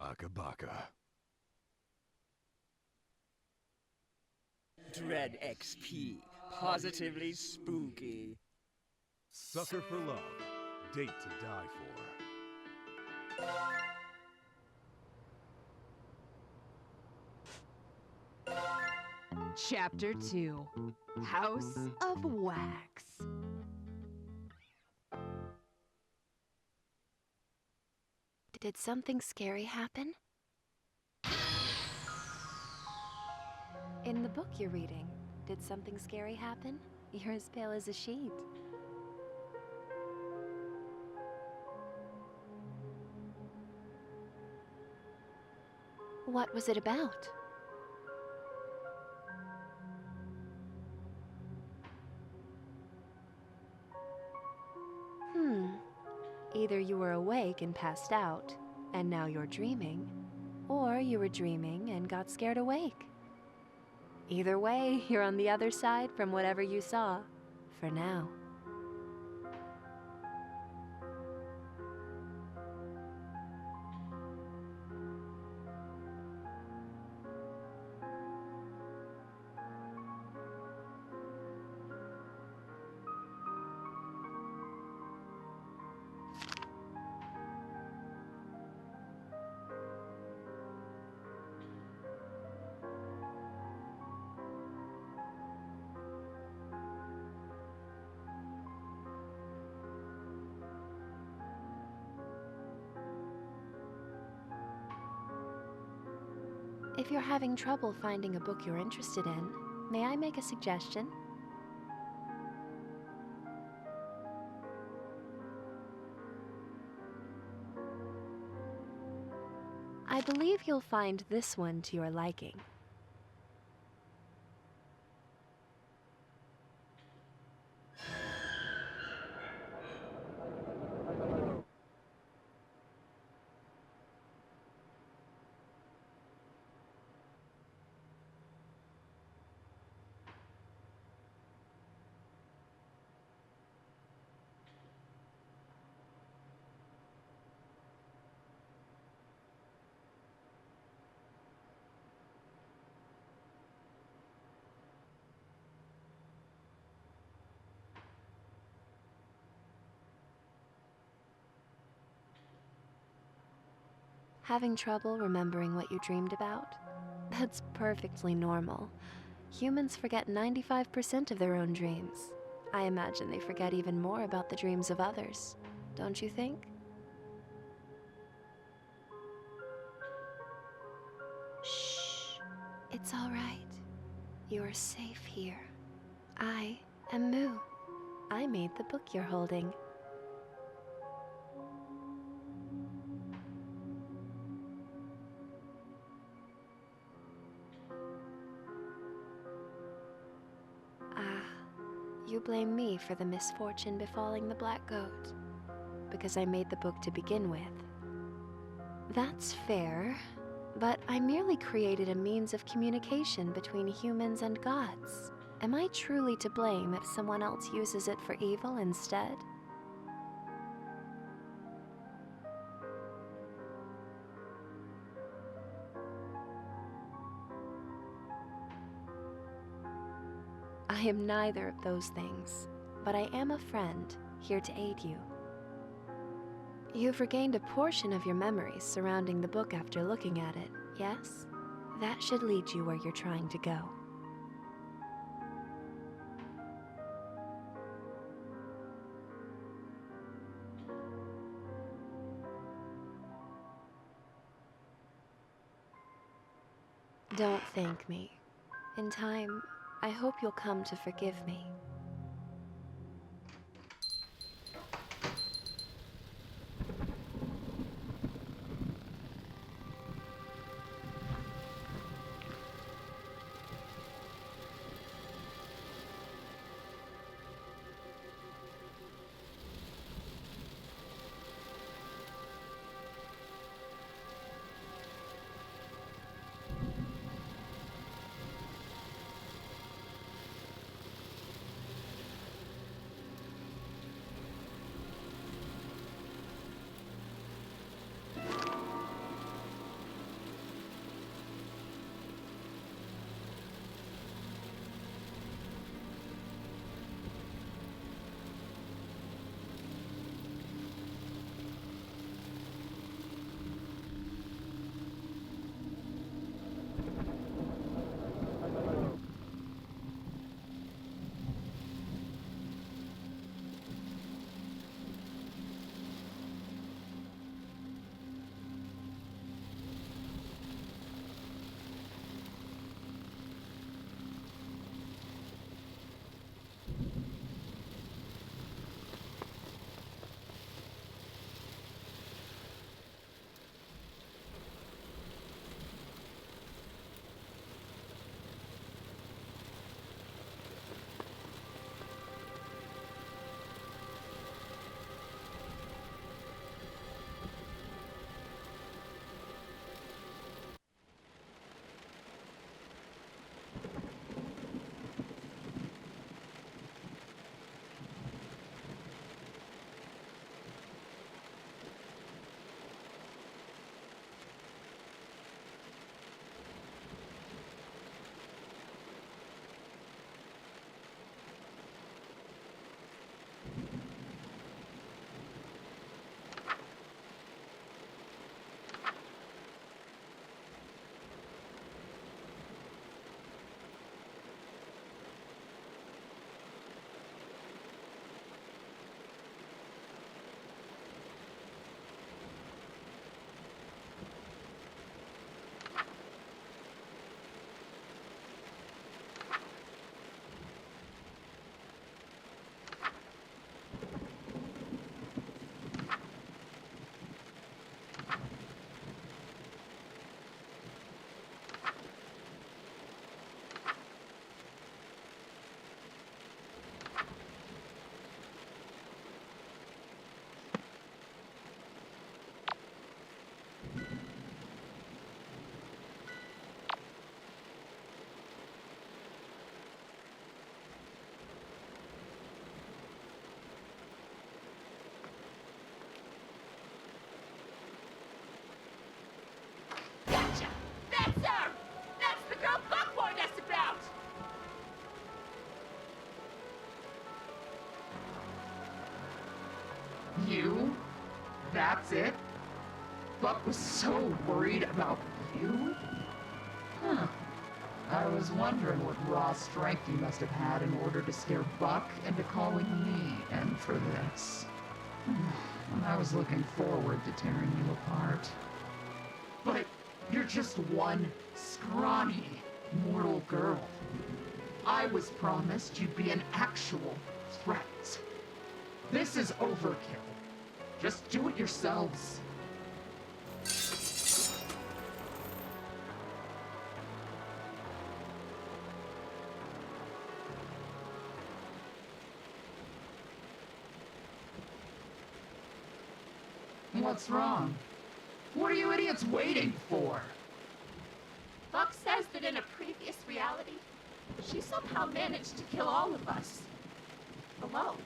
Akabaka. Dread XP. Positively spooky. Sucker for love. Date to die for. Chapter 2. House of Wax. Did something scary happen? In the book you're reading, did something scary happen? You're as pale as a sheet. What was it about? Either you were awake and passed out, and now you're dreaming, or you were dreaming and got scared awake. Either way, you're on the other side from whatever you saw, for now. If you're having trouble finding a book you're interested in, may I make a suggestion? I believe you'll find this one to your liking. Having trouble remembering what you dreamed about? That's perfectly normal. Humans forget 95% of their own dreams. I imagine they forget even more about the dreams of others. Don't you think? Shh. It's all right. You are safe here. I am Moo. I made the book you're holding. You blame me for the misfortune befalling the black goat, because I made the book to begin with. That's fair, but I merely created a means of communication between humans and gods. Am I truly to blame if someone else uses it for evil instead? I am neither of those things, but I am a friend, here to aid you. You've regained a portion of your memories surrounding the book after looking at it, yes? That should lead you where you're trying to go. Don't thank me. In time, I hope you'll come to forgive me. That's it? Buck was so worried about you? Huh. I was wondering what raw strength you must have had in order to scare Buck into calling me in for this. I was looking forward to tearing you apart. But you're just one scrawny, mortal girl. I was promised you'd be an actual threat. This is overkill. Just do it yourselves. What's wrong? What are you idiots waiting for? Buck says that in a previous reality, she somehow managed to kill all of us. Alone.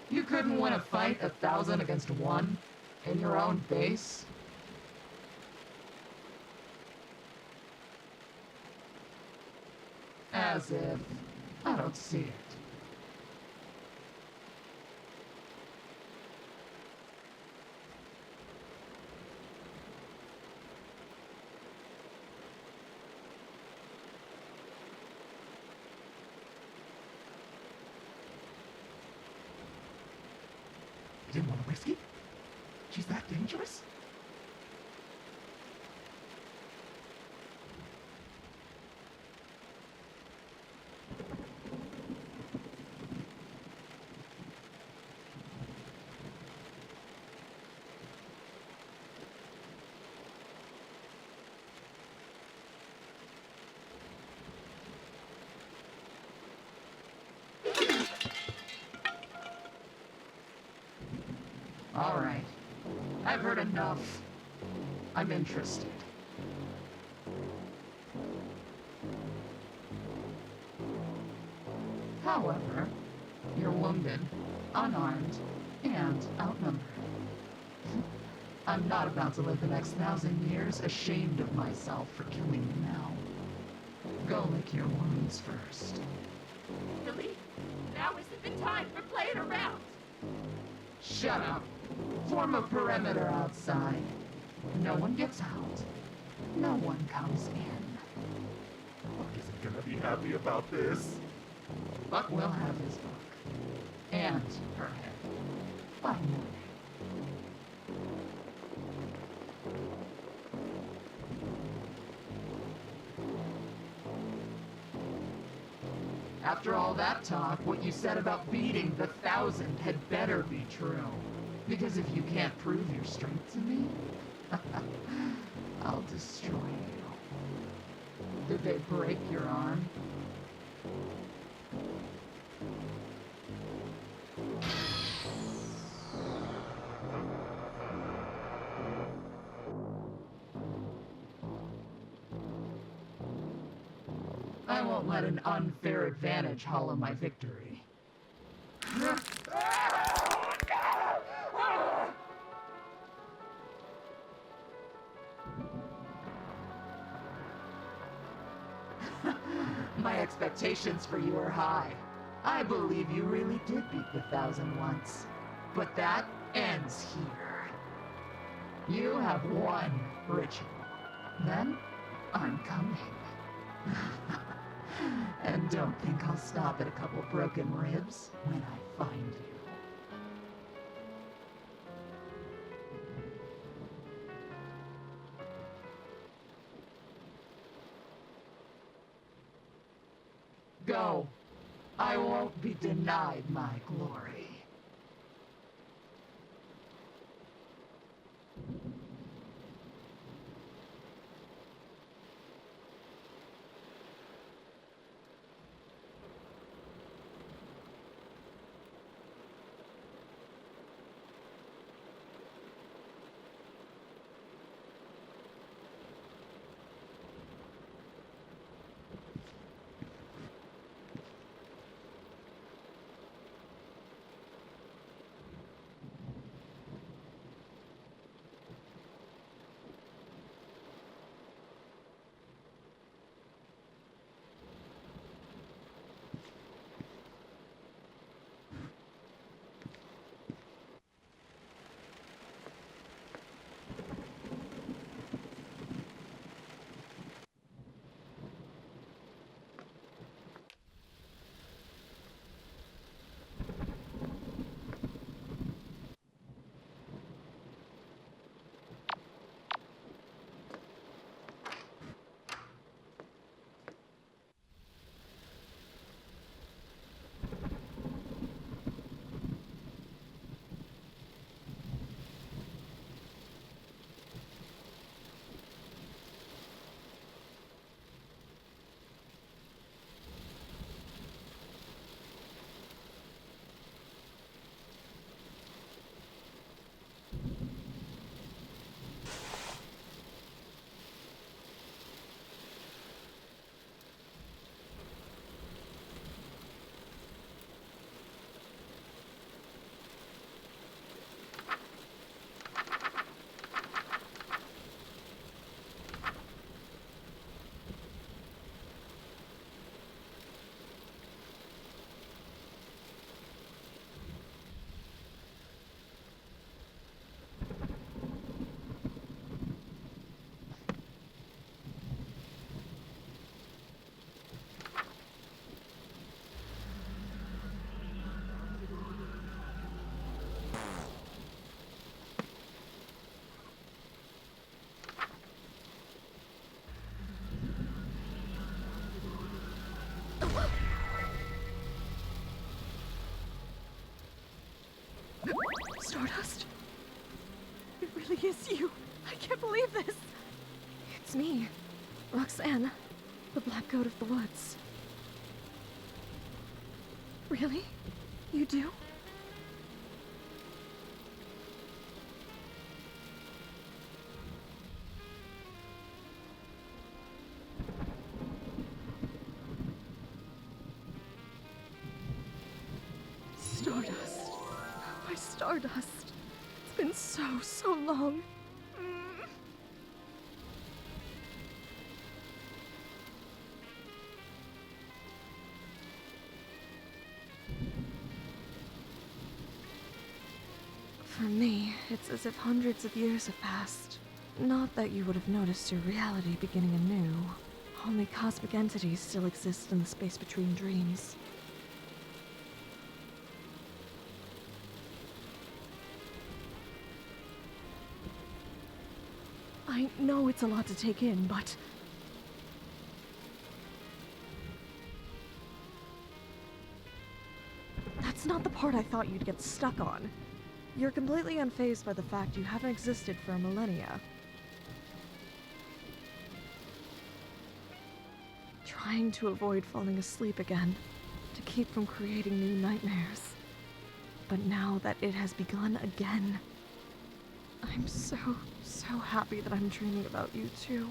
You couldn't win a fight 1,000 against 1 in your own base? As if I don't see it. You didn't want to risk it? She's that dangerous? All right. I've heard enough. I'm interested. However, you're wounded, unarmed, and outnumbered. I'm not about to live the next 1,000 years ashamed of myself for killing you now. Go lick your wounds first. Really? Now isn't the time for playing around. Shut up. Form a perimeter outside. No one gets out. No one comes in. Buck isn't gonna be happy about this. Buck will have his book. And her head. By morning. After all that talk, what you said about beating the 1,000 had better be true. Because if you can't prove your strength to me, I'll destroy you. Did they break your arm? I won't let an unfair advantage hollow my victory. My expectations for you are high. I believe you really did beat the 1,000 once. But that ends here. You have one ritual. Then, I'm coming. And don't think I'll stop at a couple broken ribs when I find you. Go. I won't be denied my glory. Stardust? It really is you. I can't believe this. It's me, Roxanne, the Black Goat of the Woods. Really? You do? Stardust. My Stardust. It's been so long. For me, it's as if hundreds of years have passed. Not that you would have noticed your reality beginning anew. Only cosmic entities still exist in the space between dreams. I know it's a lot to take in, but... that's not the part I thought you'd get stuck on. You're completely unfazed by the fact you haven't existed for a millennia. Trying to avoid falling asleep again, to keep from creating new nightmares. But now that it has begun again, I'm so happy that I'm dreaming about you too.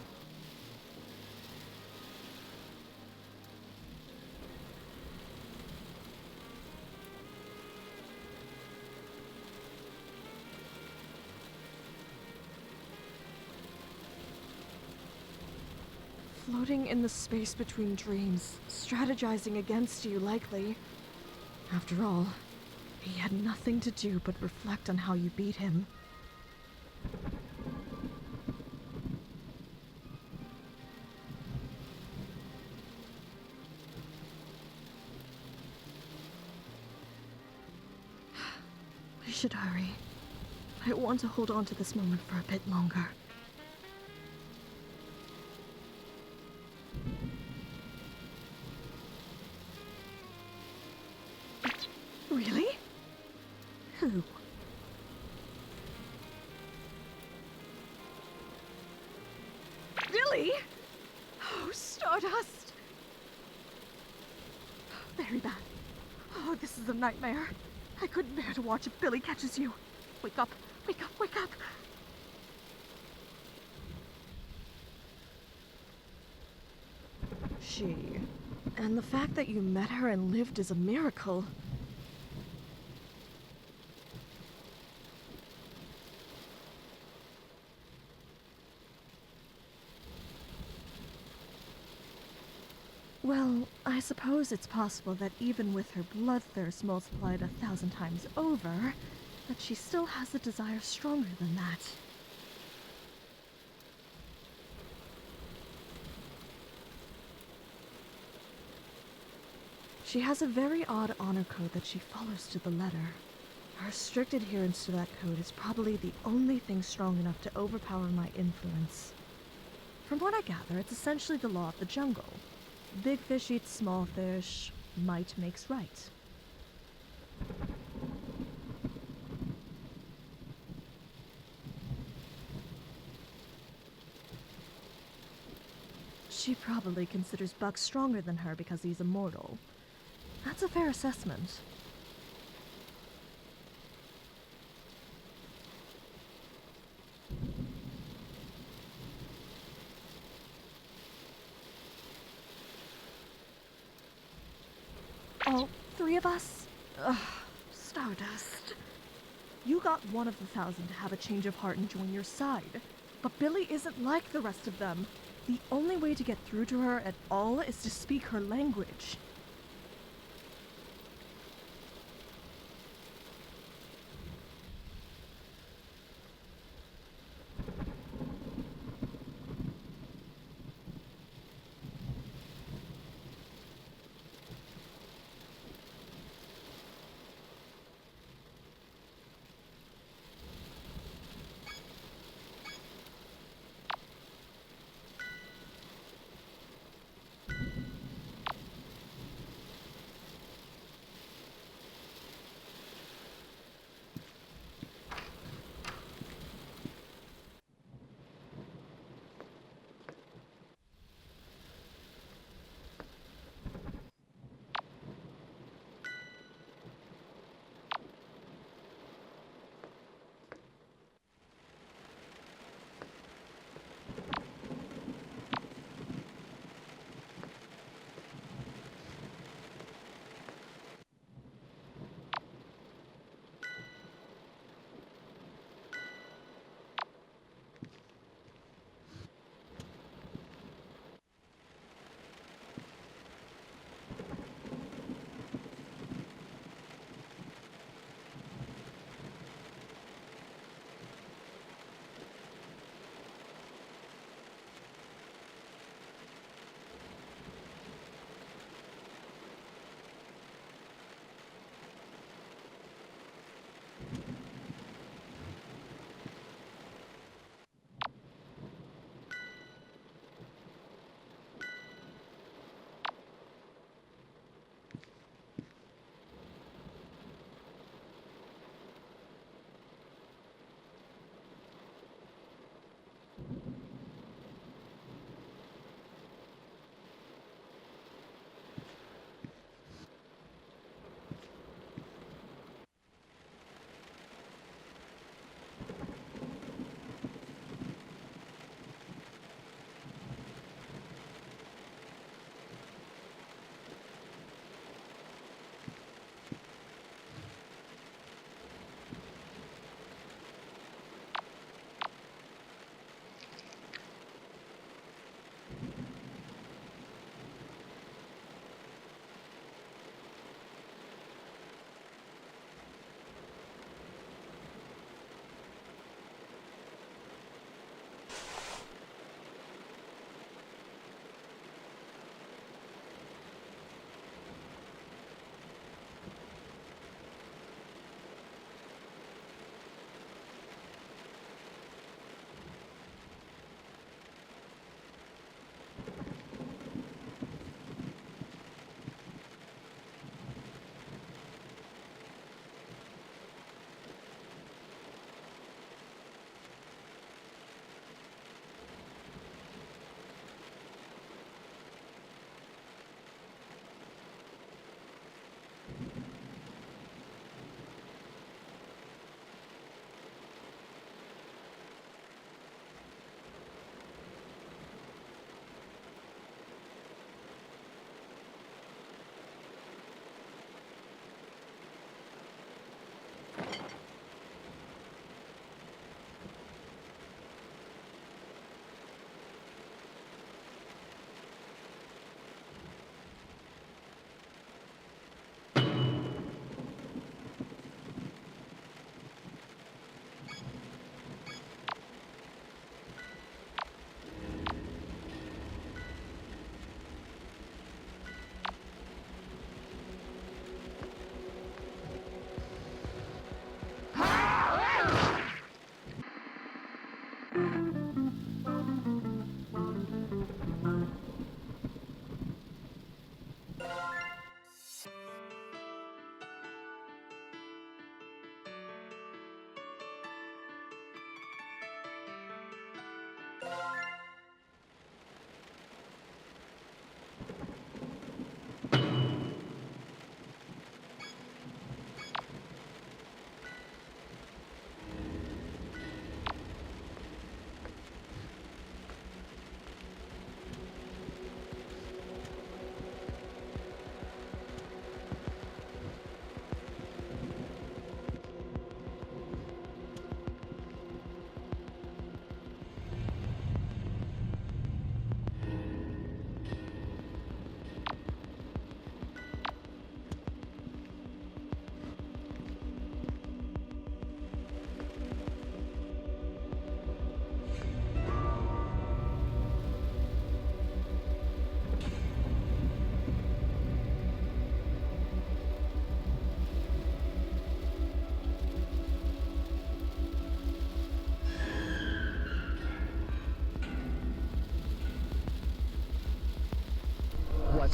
Floating in the space between dreams, strategizing against you likely. After all, he had nothing to do but reflect on how you beat him. We should hurry. I want to hold on to this moment for a bit longer. Really? Who? Really? Oh, Stardust! Very bad. Oh, this is a nightmare. I couldn't bear to watch if Billy catches you. Wake up, wake up, wake up! She. And the fact that you met her and lived is a miracle. Well, I suppose it's possible that even with her bloodthirst multiplied 1,000 times over, that she still has a desire stronger than that. She has a very odd honor code that she follows to the letter. Her strict adherence to that code is probably the only thing strong enough to overpower my influence. From what I gather, it's essentially the law of the jungle. Big fish eats small fish. Might makes right. She probably considers Buck stronger than her because he's immortal. That's a fair assessment. All three of us? Ugh, Stardust. You got one of the 1,000 to have a change of heart and join your side. But Billy isn't like the rest of them. The only way to get through to her at all is to speak her language.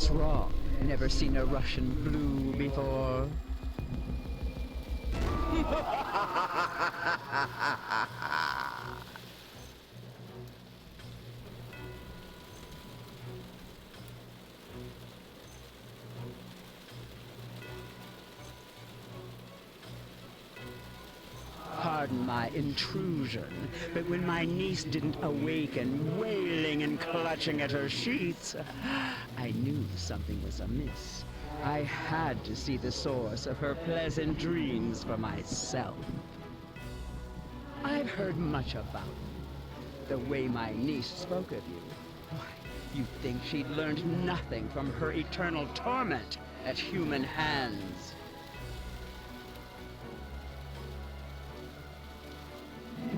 What's wrong? Never seen a Russian blue before? Pardon my intrusion, but when my niece didn't awaken, wailing and clutching at her sheets, I knew something was amiss. I had to see the source of her pleasant dreams for myself. I've heard much about you. The way my niece spoke of you. Why, you'd think she'd learned nothing from her eternal torment at human hands.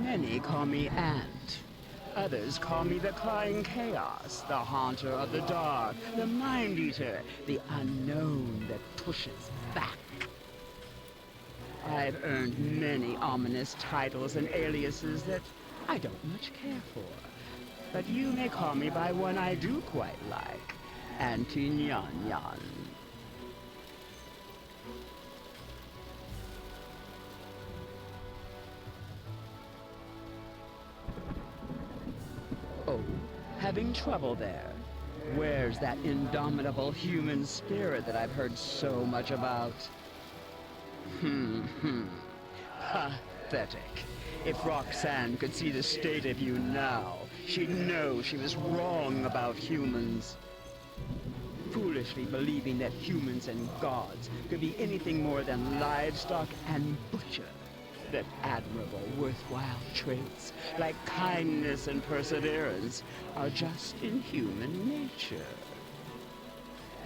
Many call me Ant. Others call me the Crying Chaos, the Haunter of the Dark, the Mind Eater, the Unknown that pushes back. I've earned many ominous titles and aliases that I don't much care for. But you may call me by one I do quite like, Auntie Nyan Nyan. Oh, having trouble there? Where's that indomitable human spirit that I've heard so much about? Pathetic. If Roxanne could see the state of you now, she'd know she was wrong about humans. Foolishly believing that humans and gods could be anything more than livestock and butcher. That admirable, worthwhile traits, like kindness and perseverance, are just in human nature.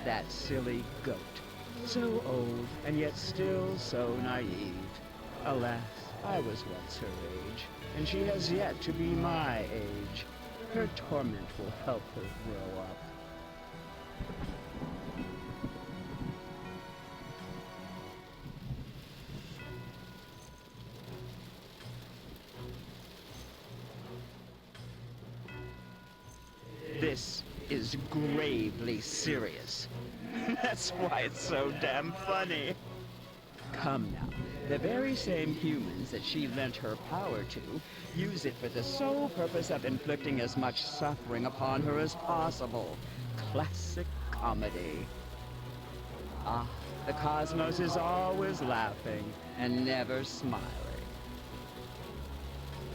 That silly goat, so old and yet still so naive. Alas, I was once her age, and she has yet to be my age. Her torment will help her grow up. This is gravely serious. That's why it's so damn funny. Come now, the very same humans that she lent her power to use it for the sole purpose of inflicting as much suffering upon her as possible. Classic comedy. Ah, the cosmos is always laughing and never smiling.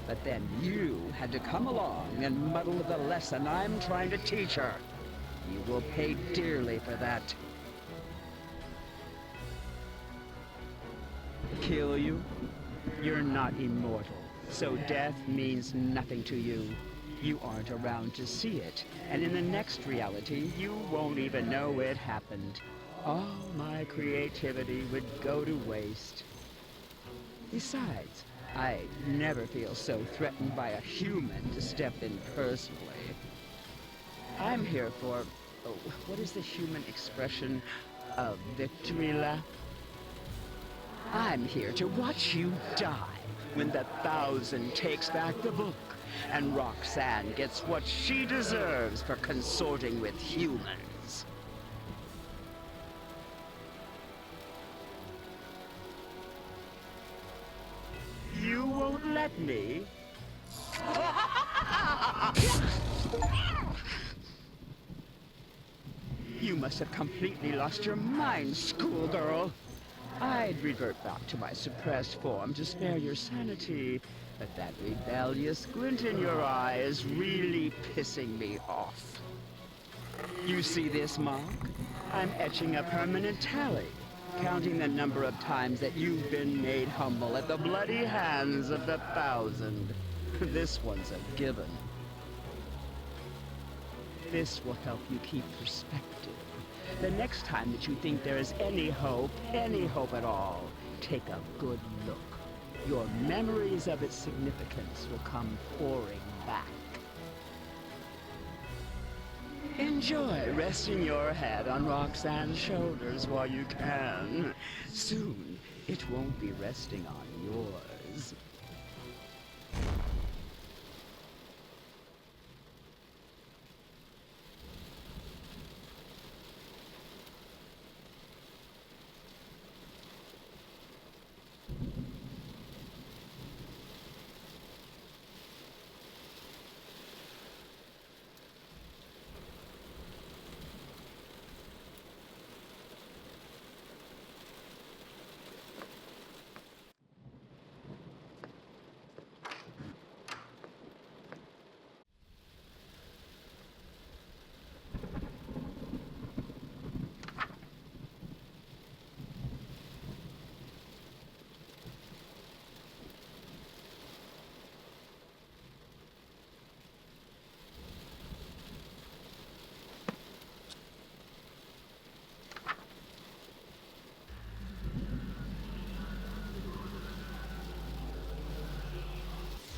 But then you had to come along and muddle the lesson I'm trying to teach her. You will pay dearly for that. Kill you? You're not immortal, so death means nothing to you. You aren't around to see it, and in the next reality, you won't even know it happened. All my creativity would go to waste. Besides, I'd never feel so threatened by a human to step in personally. I'm here for, oh, what is the human expression? A victory lap? I'm here to watch you die when the Thousand takes back the book and Roxanne gets what she deserves for consorting with humans. You won't let me? You must have completely lost your mind, schoolgirl. I'd revert back to my suppressed form to spare your sanity, but that rebellious glint in your eye is really pissing me off. You see this mark? I'm etching a permanent tally, counting the number of times that you've been made humble at the bloody hands of the Thousand. This one's a given. This will help you keep perspective. The next time that you think there is any hope at all, take a good look. Your memories of its significance will come pouring back. Enjoy resting your head on Roxanne's shoulders while you can. Soon, it won't be resting on yours.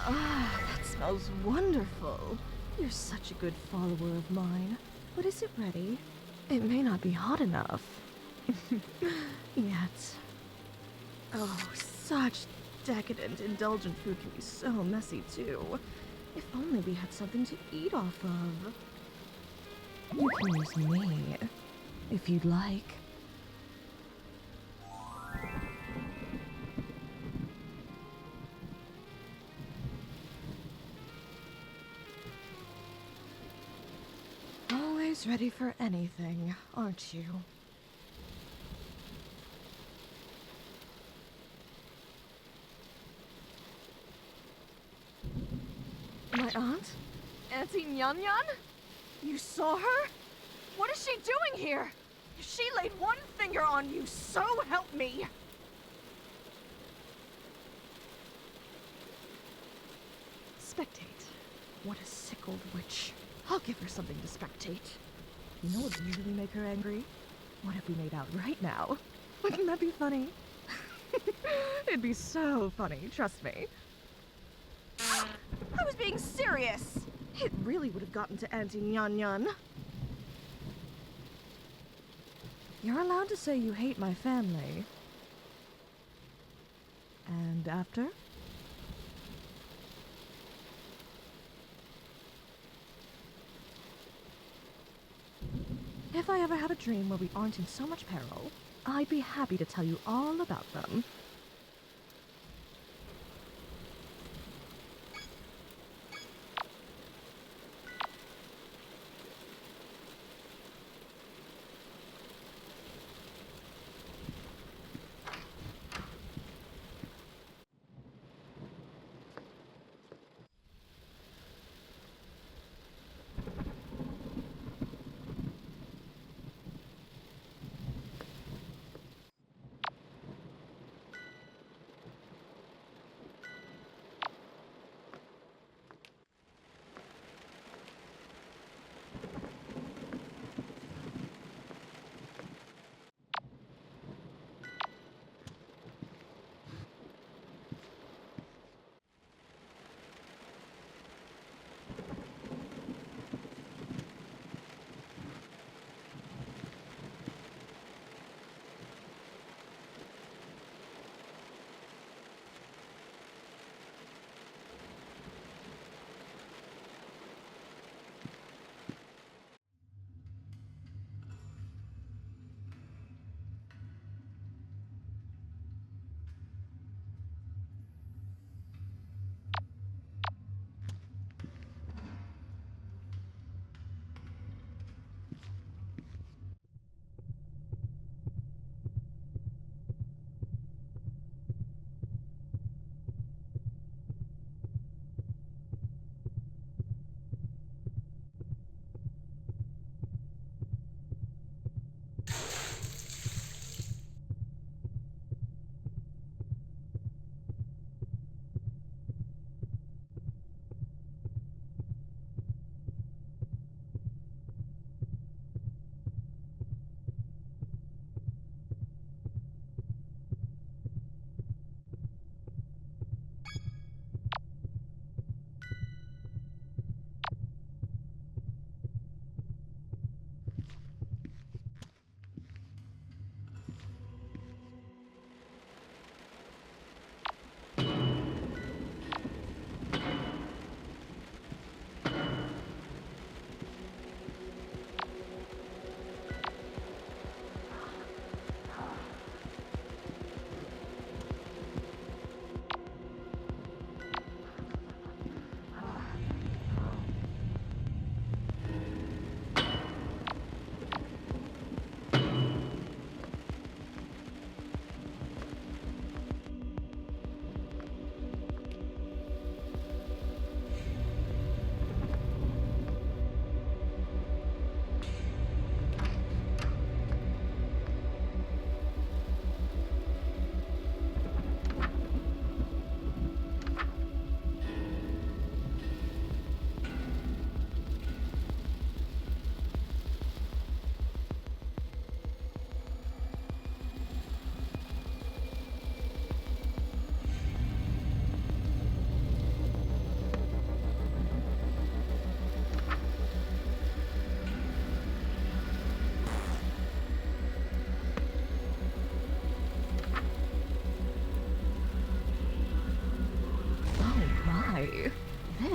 Ah, that smells wonderful. You're such a good follower of mine. But is it ready? It may not be hot enough. Yet. Oh, such decadent, indulgent food can be so messy, too. If only we had something to eat off of. You can use me, if you'd like. Always ready for anything, aren't you? My aunt? Auntie Nyan Nyan? You saw her? What is she doing here? If she laid one finger on you, so help me! Spectate. What a sick old witch. I'll give her something to spectate. You know what would usually make her angry? What if we made out right now? Wouldn't that be funny? It'd be so funny, trust me. I was being serious! It really would have gotten to Auntie Nyan Nyan. You're allowed to say you hate my family. And after? If I ever have a dream where we aren't in so much peril, I'd be happy to tell you all about them.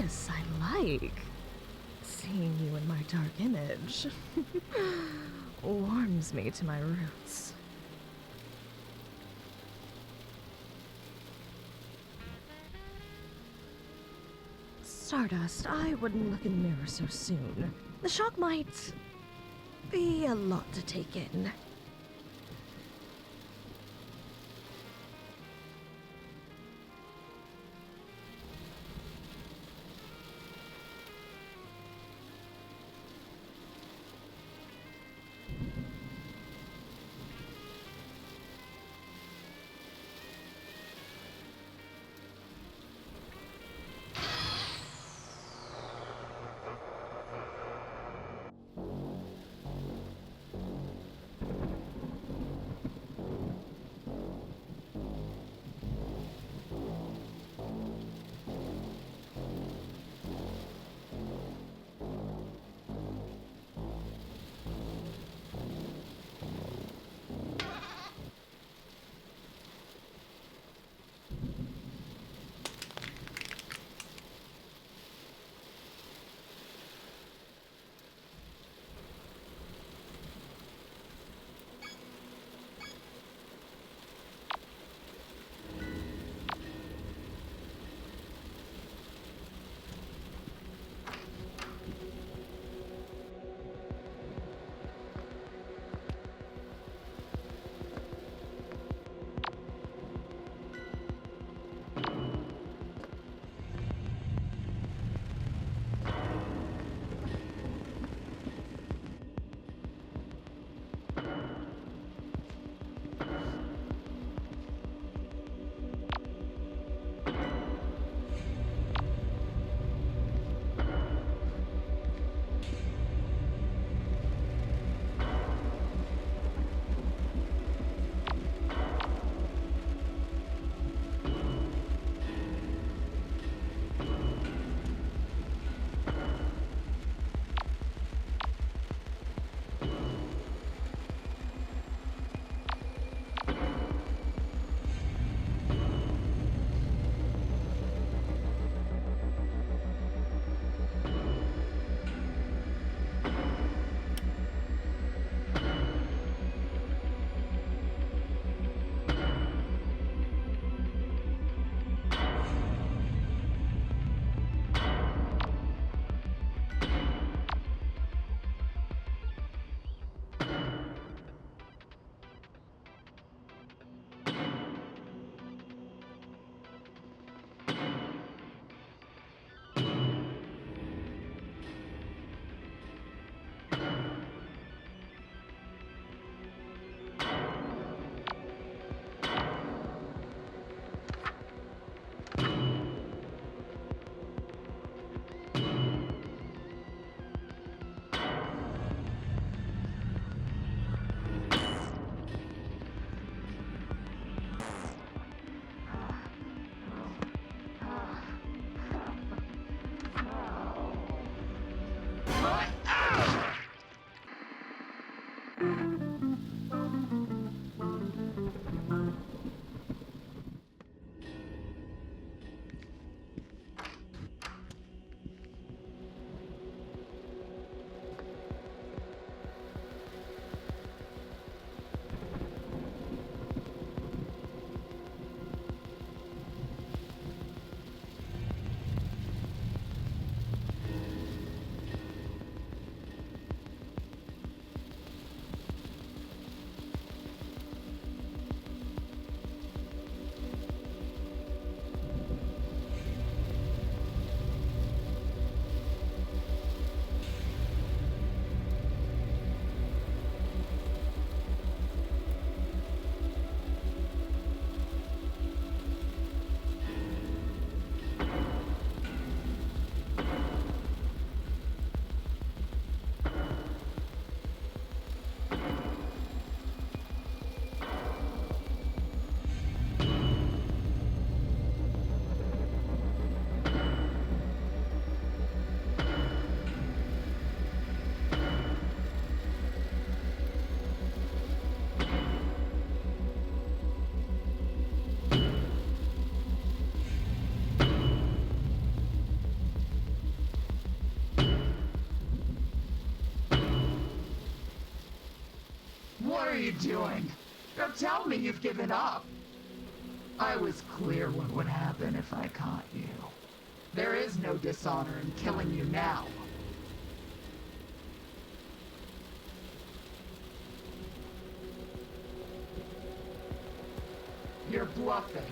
Yes, I like seeing you in my dark image. Warms me to my roots. Stardust, I wouldn't look in the mirror so soon. The shock might be a lot to take in. doing? Don't tell me you've given up. I was clear what would happen if I caught you. There is no dishonor in killing you now. You're bluffing.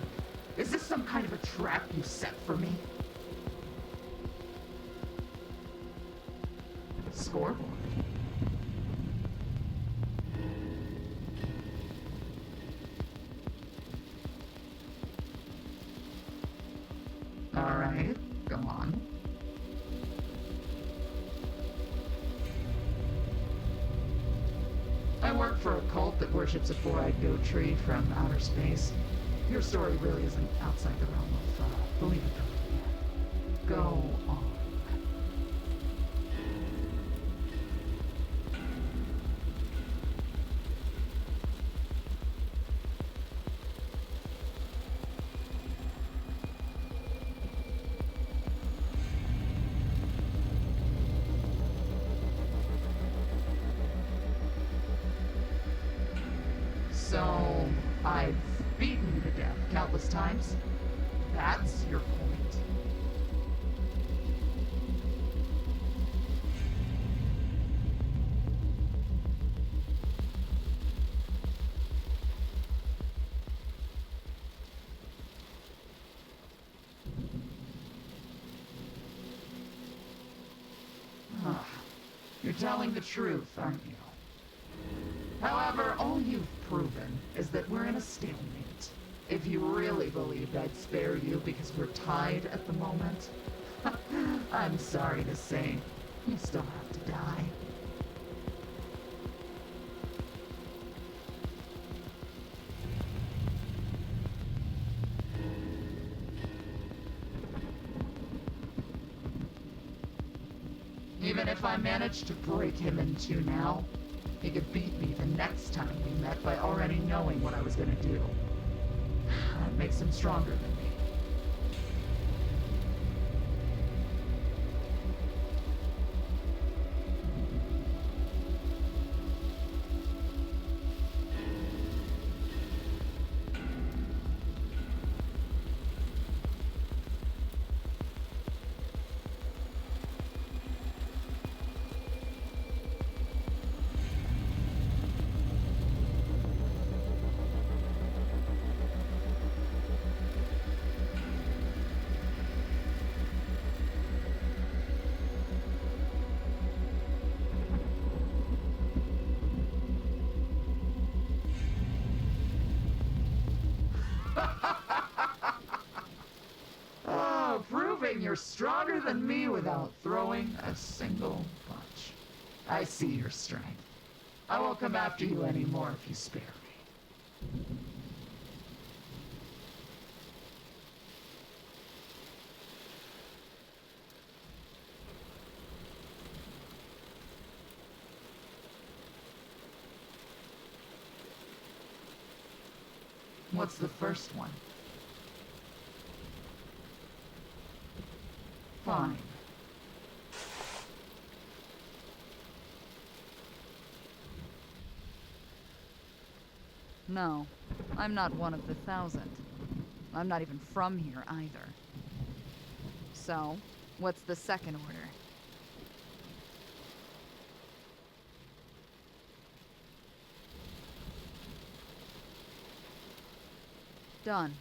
Is this some kind of a trap you set for me? Scoreboard. Alright, go on. I work for a cult that worships a four-eyed goat tree from outer space. Your story really isn't outside the realm of believability. Go on. So, I've beaten you to death countless times? That's your point? You're telling the truth, aren't you? However, all you've proven is that we're in a stalemate. If you really believed I'd spare you because we're tied at the moment, I'm sorry to say, you still have to die. Even if I managed to break him in two now, he could beat me the next time we met by already knowing what I was gonna do. That makes him stronger than me. Oh, proving you're stronger than me without throwing a single punch. I see your strength. I won't come after you anymore if you spare me. What's the first one? Fine. No, I'm not one of the 1,000. I'm not even from here either. So, what's the second order? Done.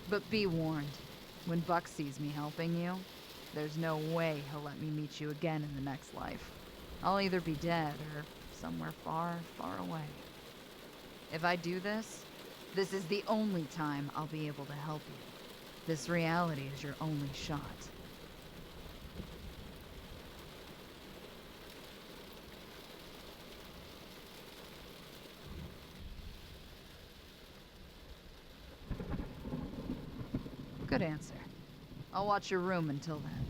But be warned, when Buck sees me helping you, there's no way he'll let me meet you again in the next life. I'll either be dead or somewhere far, far away. If I do this, this is the only time I'll be able to help you. This reality is your only shot. Good answer. I'll watch your room until then.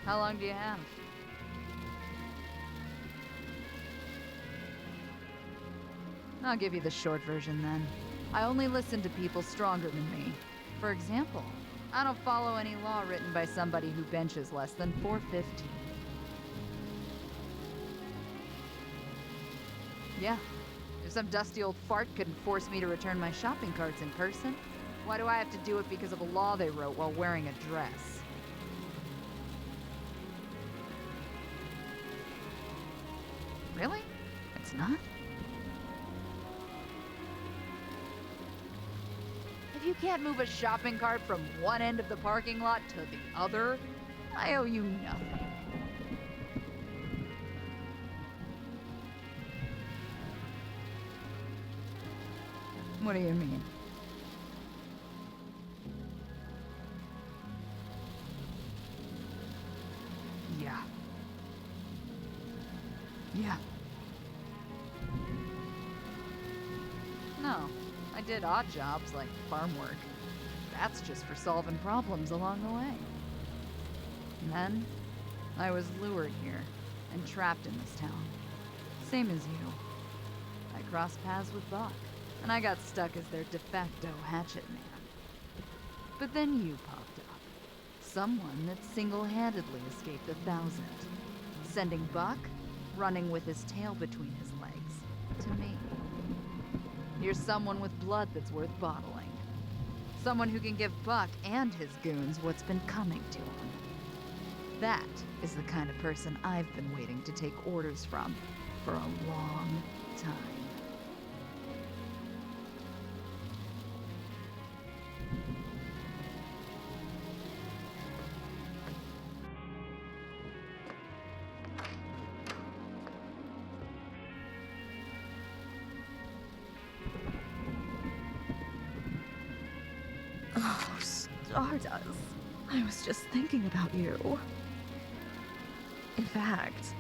How long do you have? I'll give you the short version then. I only listen to people stronger than me. For example, I don't follow any law written by somebody who benches less than 450. Yeah, if some dusty old fart couldn't force me to return my shopping carts in person, why do I have to do it because of a law they wrote while wearing a dress? Really? It's not? If you can't move a shopping cart from one end of the parking lot to the other, I owe you nothing. What do you mean? Yeah. Yeah. No, I did odd jobs like farm work. That's just for solving problems along the way. And then, I was lured here and trapped in this town. Same as you. I crossed paths with Buck, and I got stuck as their de facto hatchet man. But then you popped up. Someone that single-handedly escaped the Thousand. Sending Buck, running with his tail between his legs, to me. You're someone with blood that's worth bottling. Someone who can give Buck and his goons what's been coming to him. That is the kind of person I've been waiting to take orders from for a long time. Oh, Stardust. I was just thinking about you. In fact,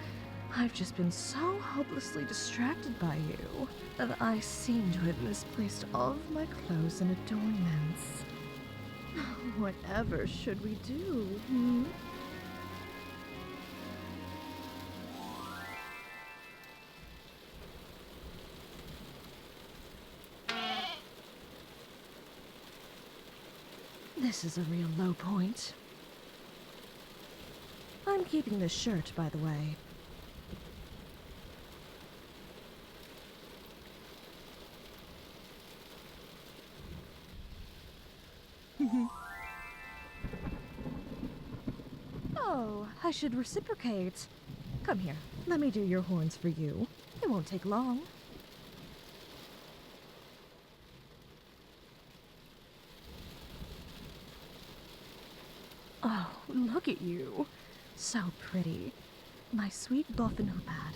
I've just been so hopelessly distracted by you that I seem to have misplaced all of my clothes and adornments. Whatever should we do, hmm? This is a real low point. I'm keeping this shirt, by the way. Oh, I should reciprocate. Come here, let me do your horns for you. It won't take long. Oh, look at you. So pretty. My sweet Goffenhupad.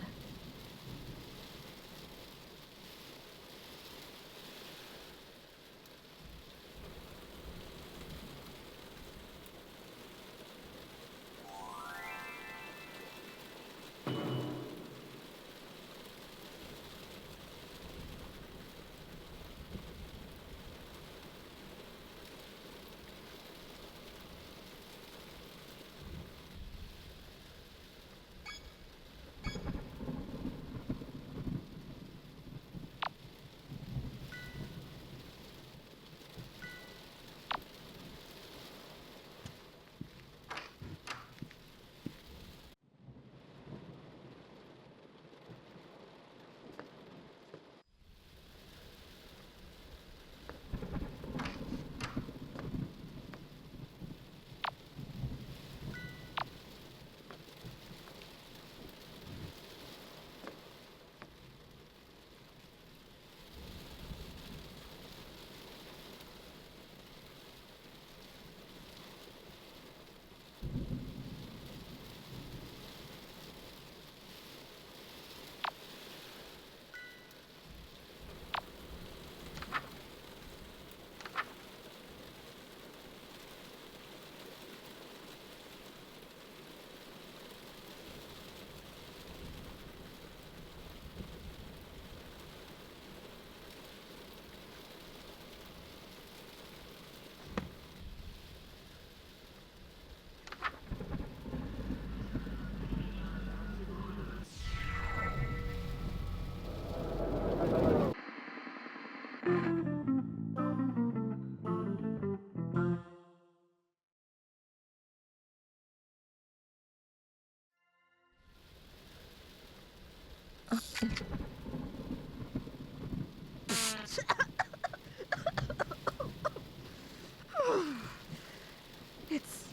It's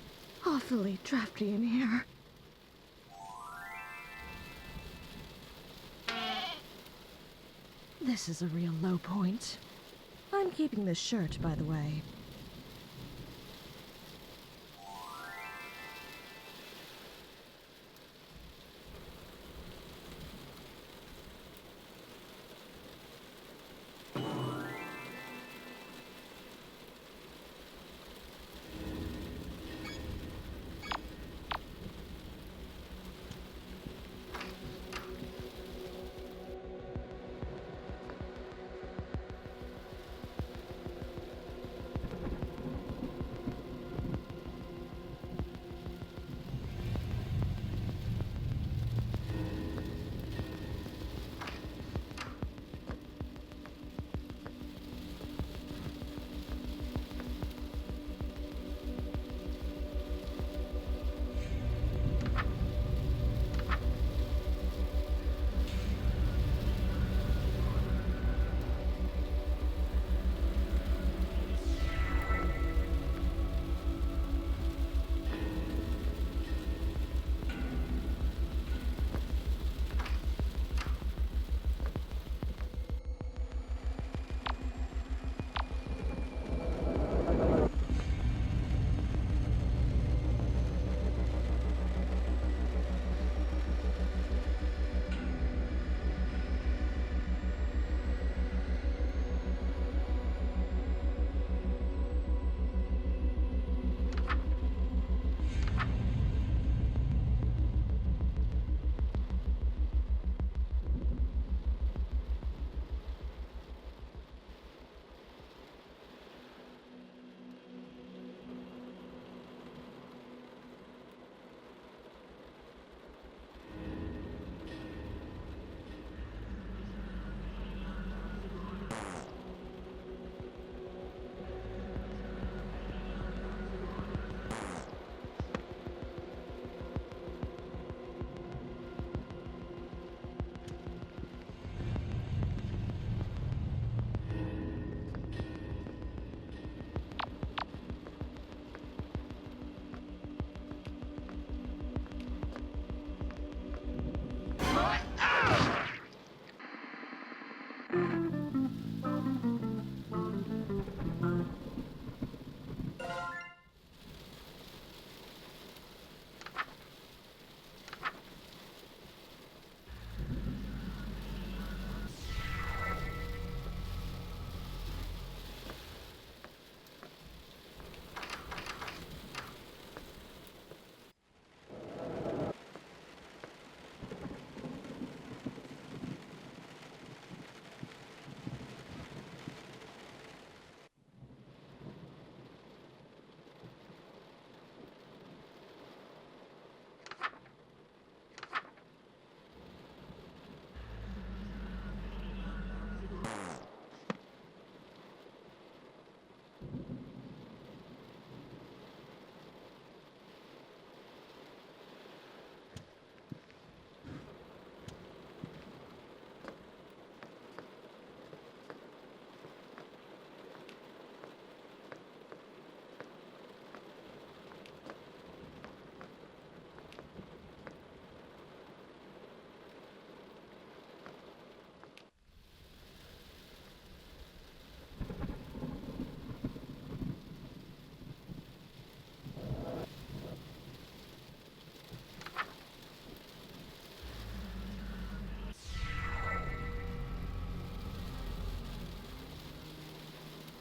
awfully drafty in here. This is a real low point. I'm keeping this shirt, by the way.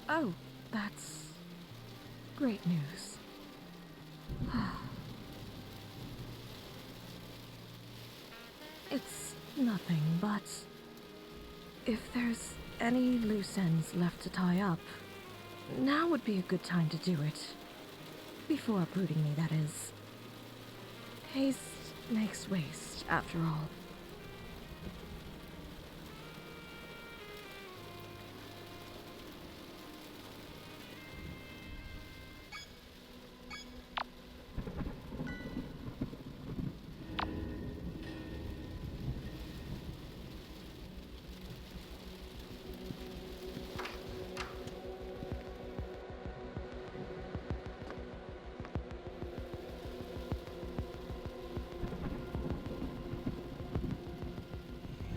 Oh, that's great news. It's nothing, but if there's any loose ends left to tie up, now would be a good time to do it. Before uprooting me, that is. Haste makes waste, after all.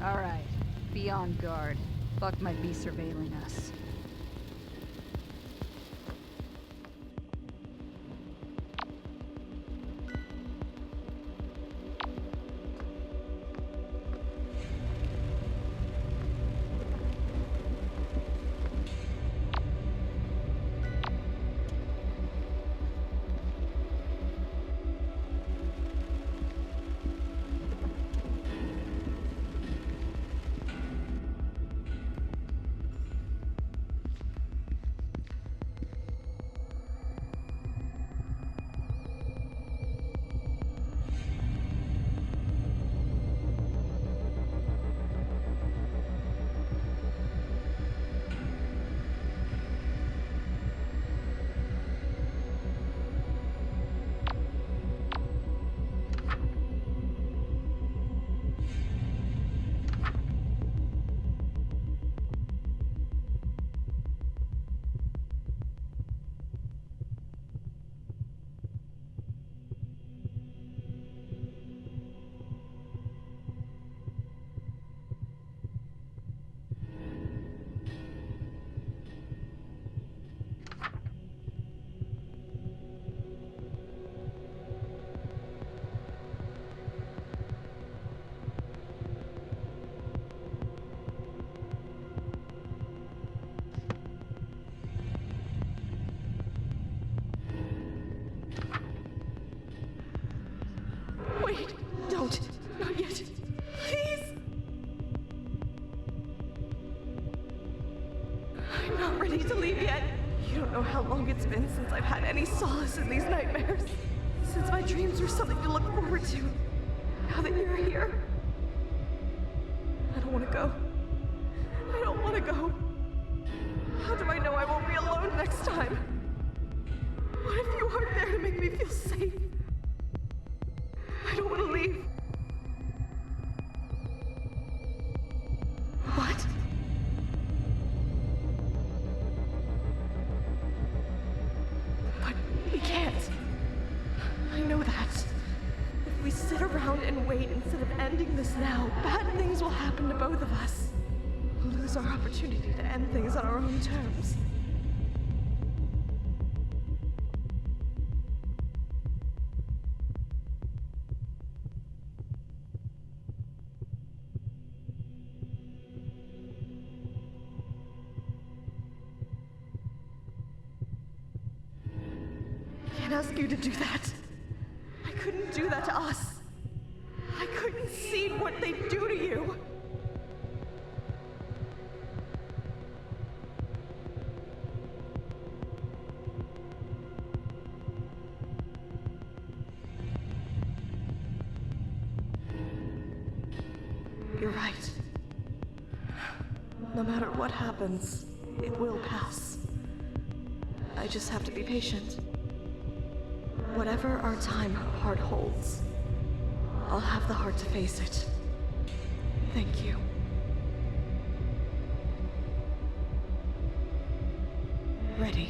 Alright, be on guard. Buck might be surveilling us. Wait, don't. Not yet. Please. I'm not ready to leave yet. You don't know how long it's been since I've had any solace in these nightmares. Since my dreams were something to look forward to. Now that you're here, I don't want to go. I don't want to go. How do I know I won't be alone next time? What if you aren't there to make me feel safe? I don't want to leave. What? But we can't. I know that. If we sit around and wait instead of ending this now, bad things will happen to both of us. We'll lose our opportunity to end things on our own terms. I can't ask you to do that. I couldn't do that to us. I couldn't see what they do to you. You're right. No matter what happens, it will pass. I just have to be patient. Whatever our time heart holds, I'll have the heart to face it. Thank you. Ready.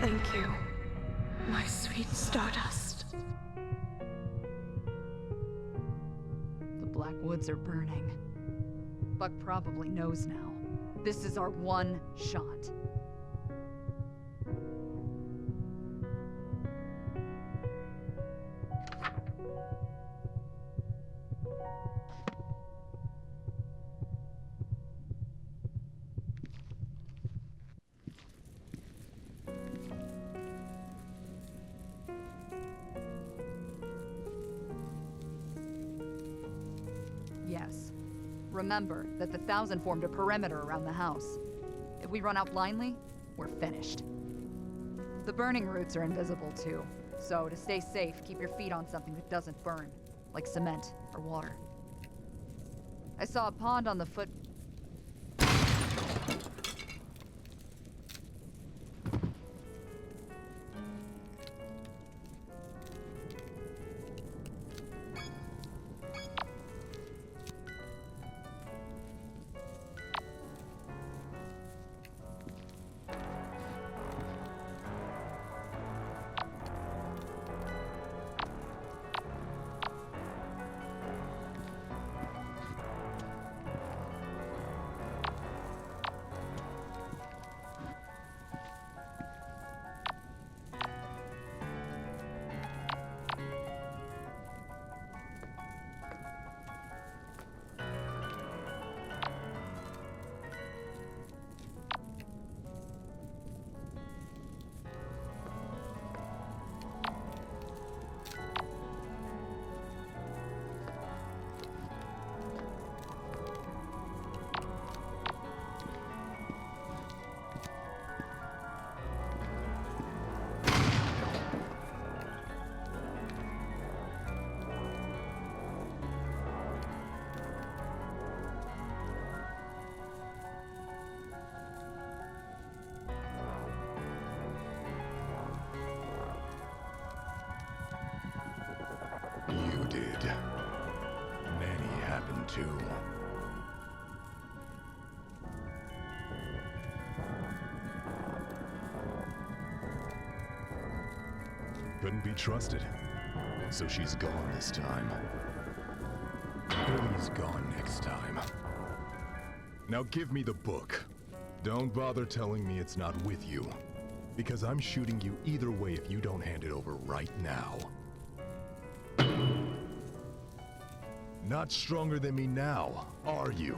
Thank you, my sweet Stardust. The Black Woods are burning. Buck probably knows now. This is our one shot. Yes. Remember that the Thousand formed a perimeter around the house. If we run out blindly, we're finished. The burning roots are invisible too, so to stay safe, keep your feet on something that doesn't burn, like cement or water. I saw a pond on the foot... too. Couldn't be trusted. So she's gone this time. Billy's gone next time. Now give me the book. Don't bother telling me it's not with you. Because I'm shooting you either way if you don't hand it over right now. Not stronger than me now, are you?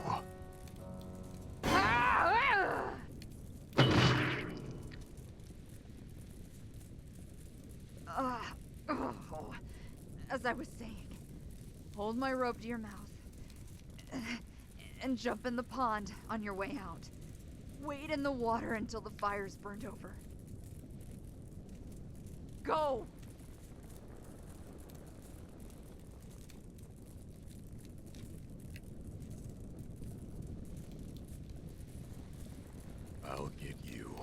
As I was saying, hold my rope to your mouth and jump in the pond on your way out. Wait in the water until the fire's burned over. Go! I'll get you.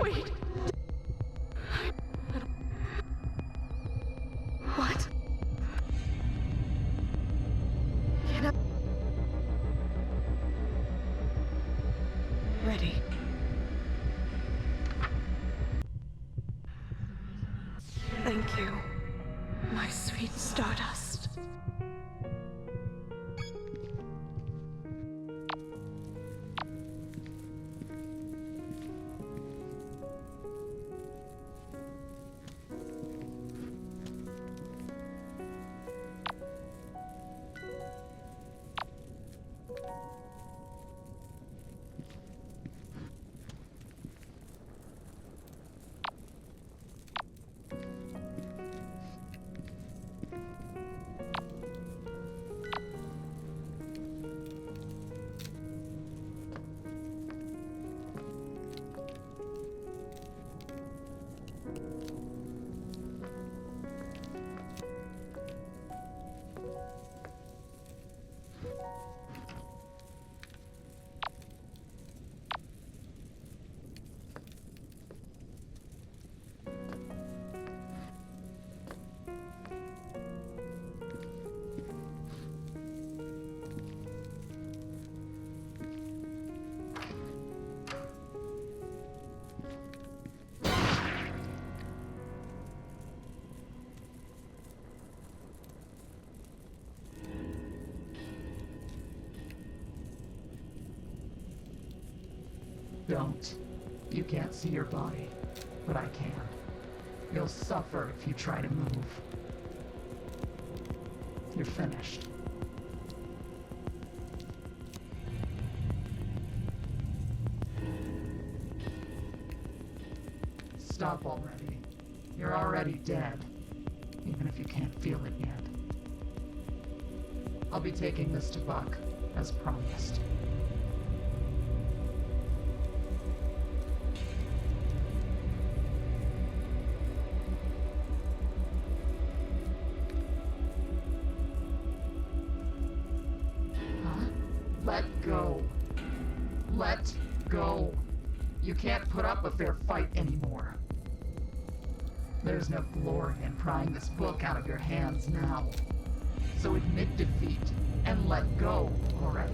Wait. What? Get up. Ready. Thank you, my sweet Stardust. Don't. You can't see your body, but I can. You'll suffer if you try to move. You're finished. Stop already. You're already dead, even if you can't feel it yet. I'll be taking this to Buck, as promised. Let go. Let go. You can't put up a fair fight anymore. There's no glory in prying this book out of your hands now. So admit defeat and let go already.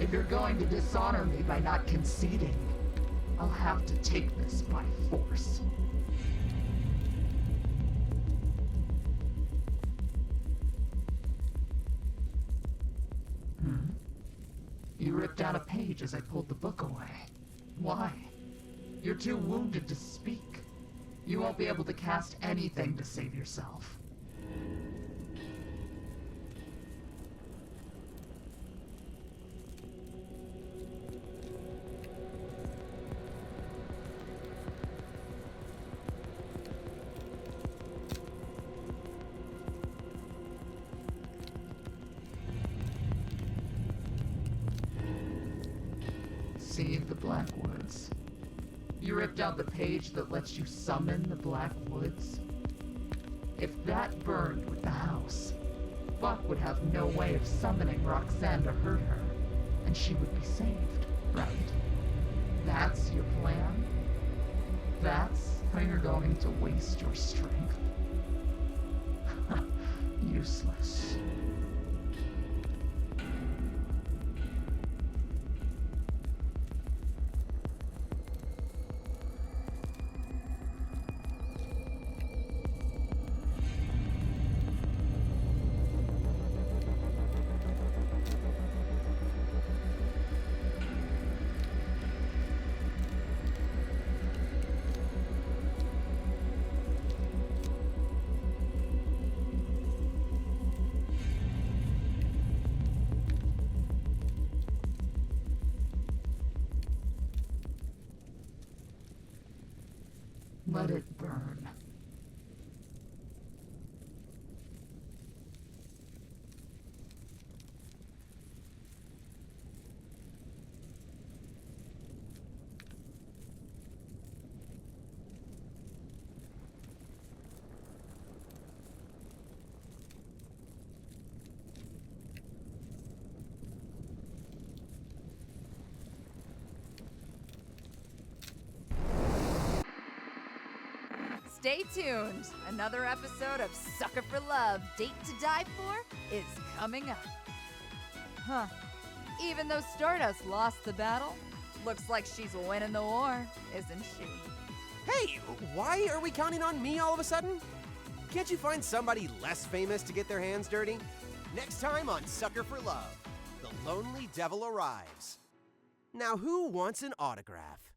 If you're going to dishonor me by not conceding, I'll have to take this by force. You ripped out a page as I pulled the book away. Why? You're too wounded to speak. You won't be able to cast anything to save yourself. Save the Black Woods. You ripped out the page that lets you summon the Black Woods. If that burned with the house, Buck would have no way of summoning Roxanne to hurt her, and she would be saved, right? That's your plan? That's how you're going to waste your strength? Useless. Let it burn. Stay tuned. Another episode of Sucker for Love, Date to Die For is coming up. Huh. Even though Stardust lost the battle, looks like she's winning the war, isn't she? Hey, why are we counting on me all of a sudden? Can't you find somebody less famous to get their hands dirty? Next time on Sucker for Love, the lonely devil arrives. Now who wants an autograph?